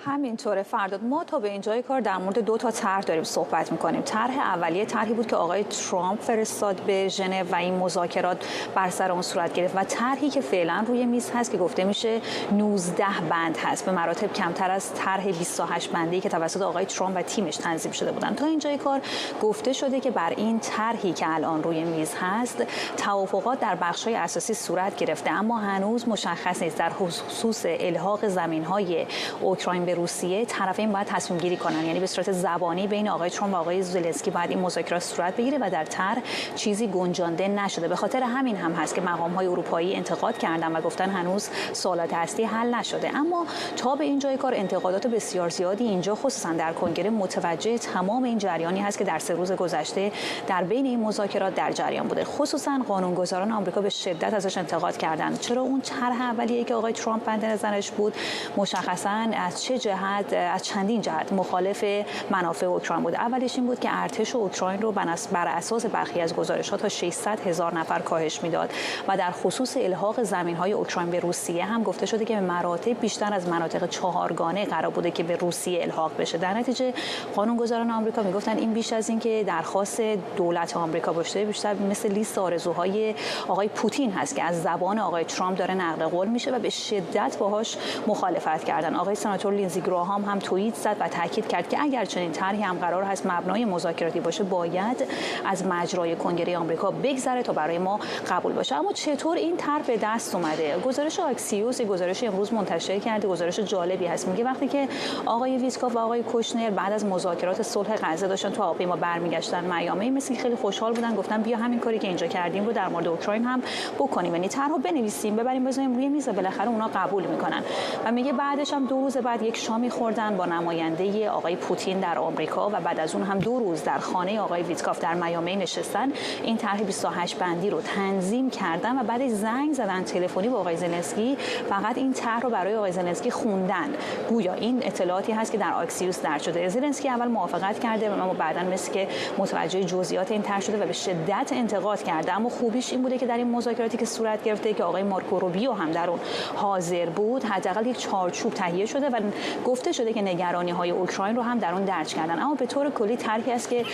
همینطوره فرداد. ما تا به اینجای کار در مورد 2 طرح داریم صحبت میکنیم. طرح اولیه طرحی بود که آقای ترامپ فرستاد به ژنو و این مذاکرات بر سر اون صورت گرفت و طرحی که فعلا روی میز هست که گفته میشه 19 بند هست، به مراتب کمتر از طرح 28 بندی که توسط آقای ترامپ و تیمش تنظیم شده بودن. تا اینجای کار گفته شده که بر این طرحی که الان روی میز هست توافقات در بخش‌های اساسی صورت گرفته، اما هنوز مشخص نیست در خصوص الحاق زمین‌های اوکراین روسیه طرفین باید تصمیم گیری کنن، یعنی به صورت زبانی بین آقای ترامپ و آقای زلنسکی باید این مذاکرات صورت بگیره و در طرح چیزی گنجانده نشده. به خاطر همین هم هست که مقام‌های اروپایی انتقاد کردن و گفتن هنوز سوالات هستی حل نشده. اما تا به اینجای کار انتقادات بسیار زیادی اینجا خصوصا در کنگره متوجه تمام این جریانی هست که در 3 روز گذشته در بین این مذاکرات در جریان بوده. خصوصا قانونگذاران آمریکا به شدت ازش انتقاد کردند. چرا اون طرح اولیه‌ای که آقای ترامپ بند نظرش بود مشخصاً از چه جهت، از چندین جهت مخالف منافع اوکراین بود. اولش این بود که ارتش اوکراین رو بر اساس برخی از گزارش‌ها تا 600,000 نفر کاهش میداد و در خصوص الحاق زمین‌های اوکراین به روسیه هم گفته شده که به مراتب بیشتر از مناطق 4گانه قرار بوده که به روسیه الحاق بشه. در نتیجه قانونگذاران آمریکا میگفتن این بیش از این که درخواست دولت آمریکا باشه، بیشتر مثل لیست آرزوهای آقای پوتین هست که از زبان آقای ترامپ داره نقل قول میشه و به شدت باهاش مخالفت کردن. آقای سناتور بازیگروها هم توییت زد و تاکید کرد که اگر چنین طرحی هم قرار هست مبنای مذاکراتی باشه باید از مجرای کنگره آمریکا بگذره تا برای ما قبول باشه. اما چطور این طرح به دست اومده؟ گزارش آکسیوس گزارش امروز منتشر کرده، گزارش جالبی هست. میگه وقتی که آقای ویتکوف و آقای کوشنر بعد از مذاکرات صلح غزه داشتن تو هواپیما برمیگشتن میامی، مثل خیلی خوشحال بودن، گفتن بیا همین کاری که اینجا کردیم رو در مورد اوکراین هم بکنیم، یعنی طرحو بنویسیم ببریم بذاریم روی میز، بالاخره اونا قبول میکنن. و میگه بعدش هم 2 روز بعد یک شامی خوردن با نماینده آقای پوتین در آمریکا و بعد از اون هم 2 روز در خانه آقای ویتکوف در میامی نشستن، این طرح 28 بندی رو تنظیم کردن و بعدش زنگ زدن تلفنی با آقای زلنسکی، فقط این طرح رو برای آقای زلنسکی خوندن. گویا این اطلاعاتی هست که در آکسیوس درج شده. زلنسکی اول موافقت کرده اما بعداً مثل که متوجه جزئیات این طرح شده و به شدت انتقاد کرده. اما خوبیش این بوده که در این مذاکراتی که صورت گرفته که آقای مارکو روبیو هم در اون حاضر بود، حداقل یک چارچوب تهیه شده و گفته شده که نگرانی‌های اوکراین رو هم در اون درج کردن. اما به طور کلی طرحی است که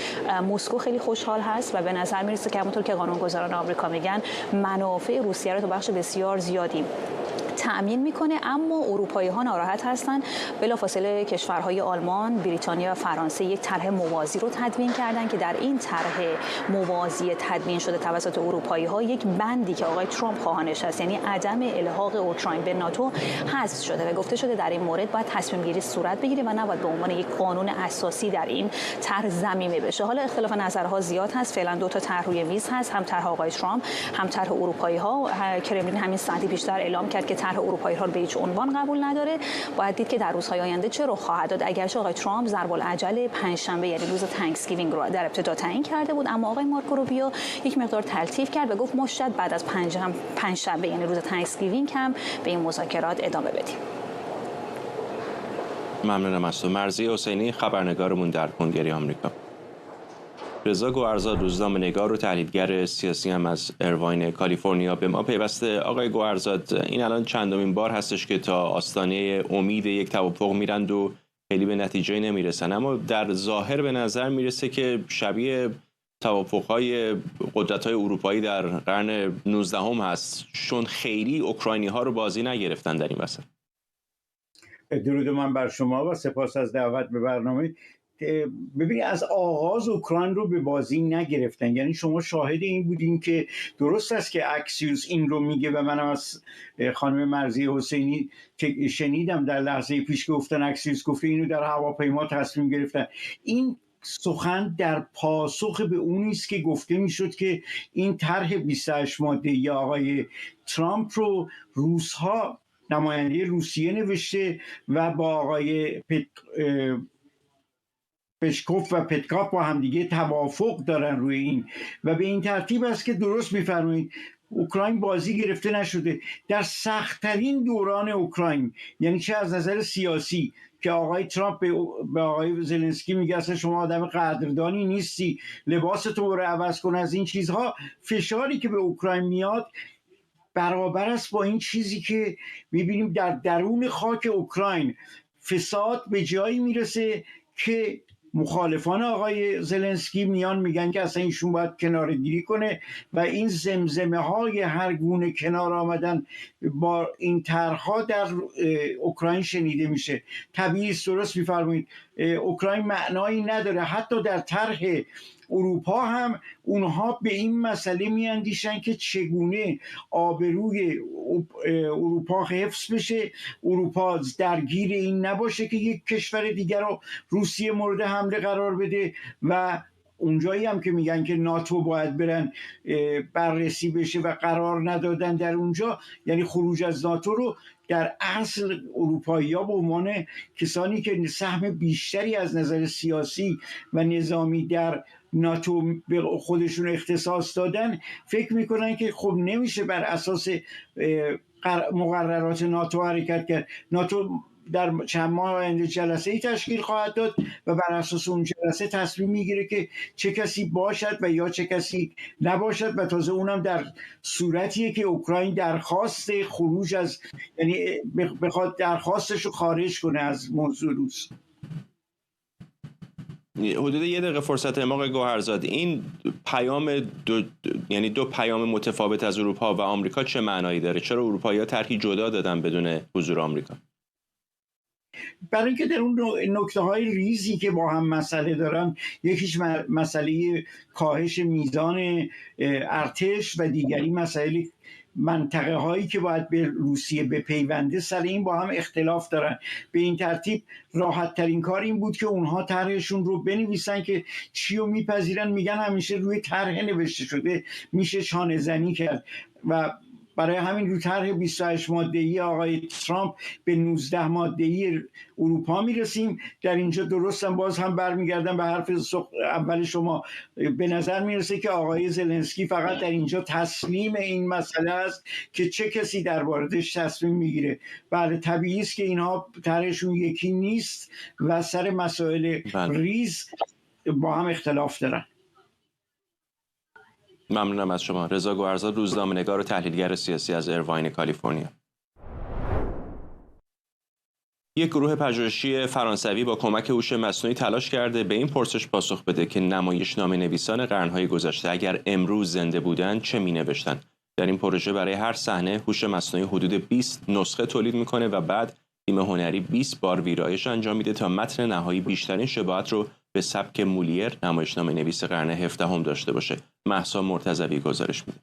مسکو خیلی خوشحال هست و به نظر میرسه که همونطور که قانونگذاران آمریکا میگن منافع روسیه رو تا بخش بسیار زیادی تأمین میکنه. اما اروپایی ها ناراحت هستن. بلافاصله کشورهای آلمان، بریتانیا و فرانسه یک طرح موازی رو تدوین کردن که در این طرح موازی تدوین شده توسط اروپایی ها یک بندی که آقای ترامپ خواهانش هست، یعنی عدم الحاق اوکراین به ناتو، حذف شده و گفته شده در این مورد باید تصمیم گیری صورت بگیره و نباید به عنوان یک قانون اساسی در این طرح ضمیمه بشه. حالا اختلاف نظرها زیاد هست. فعلا 2 تا طرح روی میز هست، هم طرح آقای ترامپ هم طرح اروپایی ها. کرملین همین ساعتی پیشتر اعلام کرد که طرح اروپایی ها به هیچ عنوان قبول نداره. باید دید که در روزهای آینده چه رخ خواهد داد. اگرچه آقای ترامپ ضرب العجل پنجشنبه یعنی روز تانکسگیوینگ رو در ابتدا تعیین کرده بود، اما آقای مارکو روبیو یک مقدار تلطیف کرد و گفت ما شاید بعد از پنجشنبه یعنی روز تانکسگیوینگ هم به این مذاکرات ادامه بدیم. ممنونم از تو. مرضیه حسینی، خبرنگارمون در کنگره آمریکا. رضا گوهرزاد، روزنامه‌نگار و تحلیلگر سیاسی هم از ایرواین کالیفرنیا، به ما پیوسته. آقای گوهرزاد، این الان چندمین بار هستش که تا آستانه امید یک توافق میرند و خیلی به نتیجه نمیرسن، اما در ظاهر به نظر میرسه که شبیه توافق‌های قدرت‌های اروپایی در قرن 19 هست، چون خیلی اوکراینی‌ها رو بازی نگرفتن در این وسط. درود من بر شما و سپاس از دعوت به برنامه. ببینید، از آغاز اوکراین رو به بازی نگرفتن. یعنی شما شاهد این بودین که درست است که اکسیوس این رو میگه و منم از خانم مرضیه حسینی شنیدم در لحظه پیش گفتن اکسیوس گفته اینو در هواپیما تصمیم گرفتن. این سخن در پاسخ به اونی است که گفته میشد که این طرح 28 ماده یا آقای ترامپ رو روس‌ها، نماینده روسیه نوشته و با آقای پشکوف و پتکاف با همدیگه توافق دارن روی این و به این ترتیب است که درست میفرمایید اوکراین بازی گرفته نشده. در سخت‌ترین دوران اوکراین، یعنی چه از نظر سیاسی که آقای ترامپ به آقای زلنسکی میگه اصلا شما آدم قدردانی نیستی، لباستو رو عوض کن، از این چیزها، فشاری که به اوکراین میاد برابر است با این چیزی که میبینیم در درون خاک اوکراین. فساد به جایی میرسه که مخالفان آقای زلنسکی میان میگن که اصلا ایشون باید کنارگیری کنه و این زمزمه های هر گونه کنار آمدن با این طرح‌ها در اوکراین شنیده میشه. طبیعی است، درست میفرمایید، اوکراین معنایی نداره. حتی در طرح اروپا هم اونها به این مسئله میاندیشن که چگونه آبروی اروپا حفظ بشه، اروپا درگیر این نباشه که یک کشور دیگر رو روسیه مورد حمله قرار بده. و اونجایی هم که میگن که ناتو باید برن بررسی بشه و قرار ندادن در اونجا، یعنی خروج از ناتو رو در اصل اروپایی‌ها به عنوان کسانی که سهم بیشتری از نظر سیاسی و نظامی در ناتو به خودشون اختصاص دادن، فکر میکنن که خب نمیشه بر اساس مقررات ناتو حرکت کرد. ناتو در چند ماه آینده جلسه‌ای تشکیل خواهد داد و بر اساس اون جلسه تصمیم میگیره که چه کسی باشد و یا چه کسی نباشد و تازه اونم در صورتیه که اوکراین درخواست خروج از، یعنی بخواد درخواستش رو خارج کنه از موضوع روس. حدود 1 دقیقه فرصت آقای گوهرزاد، این پیام یعنی دو پیام متفاوت از اروپا و آمریکا چه معنایی داره؟ چرا اروپایی‌ها طرحی جدا دادن بدون حضور آمریکا؟ برای اینکه در اون نکته‌های ریزی که با هم مسئله دارن، یکیش مسئله کاهش میزان ارتش و دیگری مسئله منطقه هایی که باید به روسیه بپیونده، سر این با هم اختلاف دارن. به این ترتیب راحت ترین کار این بود که اونها طرحشون رو بنویسن که چی رو میپذیرن. میگن همیشه روی طرح نوشته شده میشه شانه زنی کرد و برای همین رو طرح 28 ماده‌ای آقای ترامپ به 19 ماده‌ای اروپا میرسیم. در اینجا درستم باز هم برمیگردم به حرف اول شما، به نظر میرسه که آقای زلنسکی فقط در اینجا تسلیم این مسئله است که چه کسی در موردش تصمیم میگیره. بله طبیعی است که اینها طرحشون یکی نیست و سر مسائل ریز با هم اختلاف دارن. ممنونم از شما. رضا گوهرزاد، روزنامه‌نگار و تحلیلگر سیاسی از ایرواین، کالیفرنیا. یک گروه پژوهشی فرانسوی با کمک هوش مصنوعی تلاش کرده به این پرسش پاسخ بده که نمایشنامه‌نویسان قرن‌های گذشته اگر امروز زنده بودند چه می‌نوشتند. در این پروژه برای هر صحنه هوش مصنوعی حدود 20 نسخه تولید می‌کنه و بعد تیم هنری 20 بار ویرایش انجام میده تا متن نهایی بیشترین شباهت رو به سبک مولیر، نمایشنامه‌نویس قرن 17 داشته باشه. مهسا مرتضوی گزارش میده.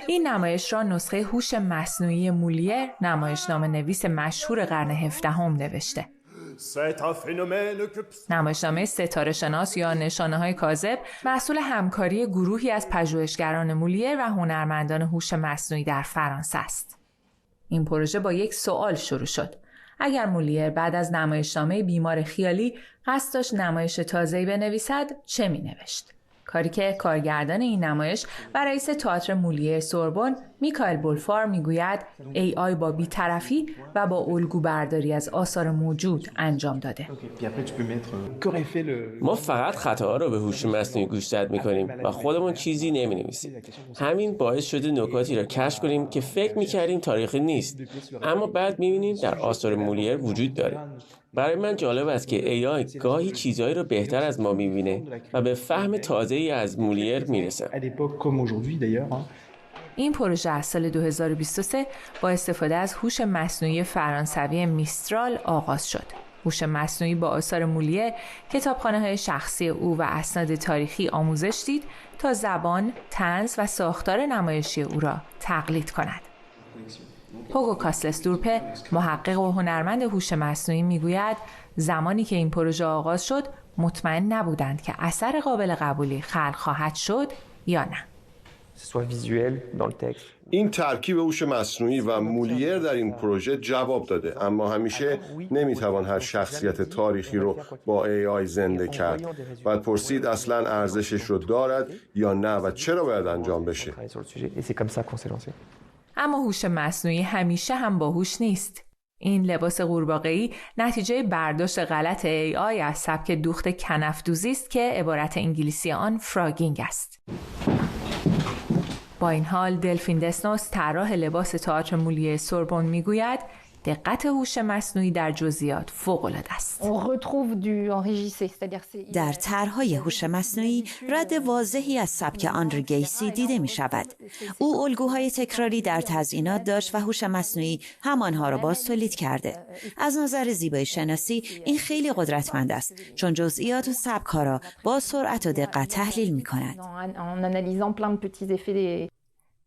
این نمایش را نسخه هوش مصنوعی مولیر، نمایشنامه‌نویس مشهور قرن 17 نوشته. نمایشنامه ستاره شناس یا نشانه‌های کاذب محصول همکاری گروهی از پژوهشگران مولیر و هنرمندان هوش مصنوعی در فرانسه است. این پروژه با یک سوال شروع شد. اگر مولیر بعد از نمایشنامه بیمار خیالی قصد داشت نمایش تازه‌ای بنویسد، چه می‌نوشت؟ کاری که کارگردان این نمایش و رئیس تئاتر مولیر سوربن میکائل بولفار میگوید AI با بی‌طرفی و با الگو برداری از آثار موجود انجام داده. ما فقط خطاها رو به هوش مصنوعی گوشزد میکنیم و خودمون چیزی نمینویسیم. همین باعث شده نکاتی را کشف کنیم که فکر میکردیم تاریخی نیست، اما بعد میبینیم در آثار مولیر وجود داره. برای من جالب است که AI گاهی چیزهایی رو بهتر از ما می‌بینه و به فهم تازه‌ای از مولیر میرسه. این پروژه از سال 2023 با استفاده از هوش مصنوعی فرانسوی میسترال آغاز شد. هوش مصنوعی با آثار مولیر، کتابخانه‌های شخصی او و اسناد تاریخی آموزش دید تا زبان، طنز و ساختار نمایشی او را تقلید کند. هوگو کاسلس دورپه، محقق و هنرمند هوش مصنوعی میگوید زمانی که این پروژه آغاز شد مطمئن نبودند که اثر قابل قبولی خلق خواهد شد یا نه. این ترکیب هوش مصنوعی و مولیر در این پروژه جواب داده، اما همیشه نمیتوان هر شخصیت تاریخی رو با AI زنده کرد. باید پرسید اصلا ارزشش رو دارد یا نه و چرا باید انجام بشه. اما هوش مصنوعی همیشه هم باهوش نیست. این لباس قورباغه‌ای نتیجه برداشت غلط AI از سبک دوخت کنف‌دوزی است که عبارت انگلیسی آن فراگینگ است. با این حال دلفین دسنوس، طراح لباس تئاتر مولیر سوربن میگوید دقت هوش مصنوعی در جزئیات فوق‌العاده است. در طرح‌های هوش مصنوعی رد واضحی از سبک آندره گیسی دیده می‌شود. او الگوهای تکراری در تزیینات داشت و هوش مصنوعی همانها را باز تولید کرده. از نظر زیبایی شناسی این خیلی قدرتمند است، چون جزئیات و سبک‌ها را با سرعت و دقت تحلیل می‌کند.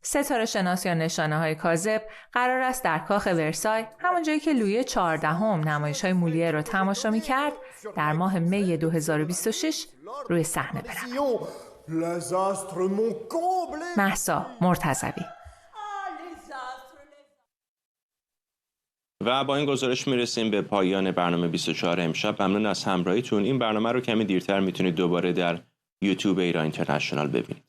ستاره شناس یا نشانه‌های کاذب قرار است در کاخ ورسای، همون جایی که لویی 14 نمایش‌های مولیر را تماشا می‌کرد، در ماه می 2026 روی صحنه برود. مهسا مرتضوی. و با این گزارش میرسیم به پایان برنامه 24 امشب. ممنون از همراهیتون. این برنامه رو کمی دیرتر میتونید دوباره در یوتیوب ایران اینترنشنال ببینید.